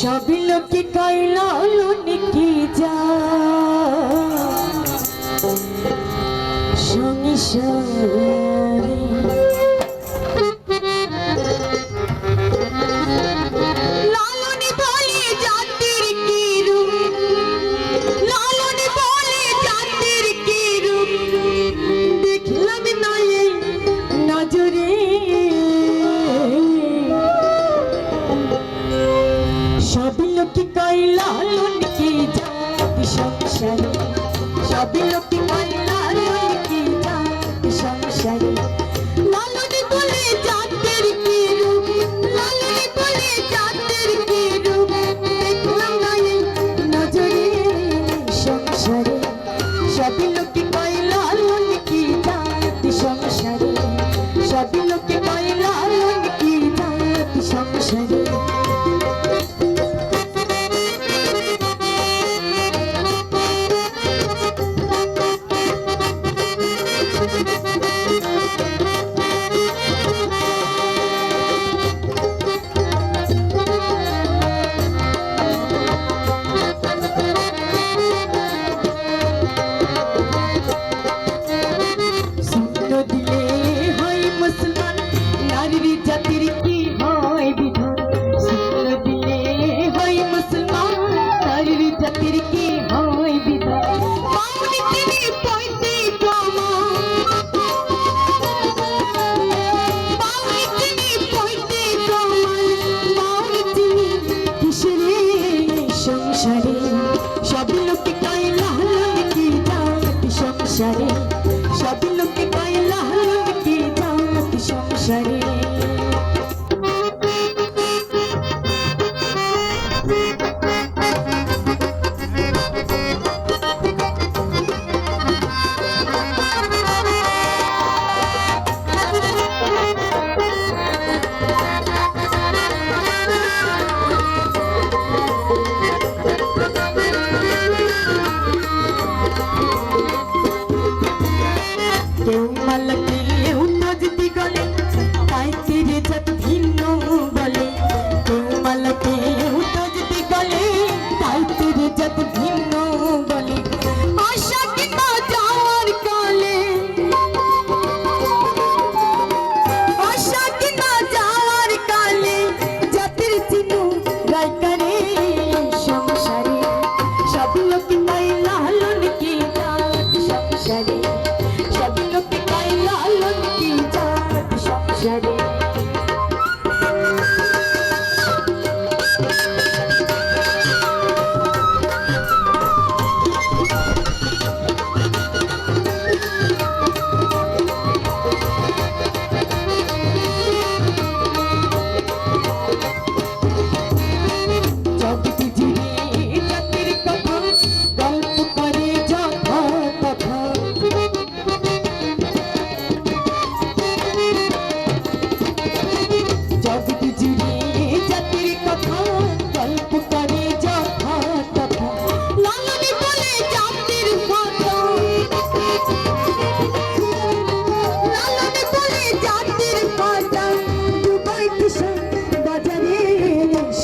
সবই লোকে কইলা কি যা সংসারে লালনে বলে জাতির কি রূপ, লালনে বলে জাতির কি রূপ, দেখলাম না এই নজরে। সবই লোকে কইলা কি জাতি সংসারে, সবই লোকে কইলা কি জাতি সংসারে। লালনে বলে জাতির কি রূপ, লালনে বলে জাতির কি রূপ, দেখলাম না এই নজরে সংসারে। সবই লোকে কইলা কি জাতি সংসারে, সবই লোকে কইলা কি জাতি সংসারে। জাতির কি হয় বিধান, শুক্ল দিলে হয় মুসলমান, নারীর জাতির কি হয় বিধান। পাউনি তিনি পয়তে প্রমাণ, পাউনি তিনি পয়তে প্রমাণ, পাউনি তিনি কিশোরে সংসারে। সবই লোকে কইলা কি জাতি সংসারে, সবই লোকে কইলা কি জাতি সংসারে। কেউ মালকে উত্তজতি গলে তাই তীরে যত ভিন্ন বলে, কেউ মালকে উত্তজতি গলে তাই তীরে যত ভিন্ন বলে। আশা কিনা যাওয়ার কালে, আশা কিনা যাওয়ার কালে জাতির চিনু গায়কারে সংসারে। সব লোক কইলা কি জাতি সংসারে, সবই লোকে কইলা কি জাতি সংসারে। জগৎ জুড়ে জাতির কথা গল্প করে যথা তথা, জগৎ জুড়ে জাতির কথা গল্প করে যথা তথা। লালনে বলে জাতির কথা, লালনে বলে জাতির কথা, দুবাই কিশোর বাজারে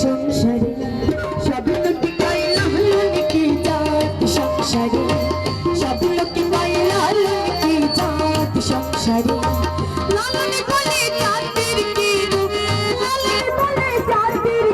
সংসারে। সবই লোকে কইলা কি জাতি সংসারে, সবই লোকে কইলা কি জাতি সংসারে। লালনে বলে জাতির কি রূপ, লালনে বলে জাতির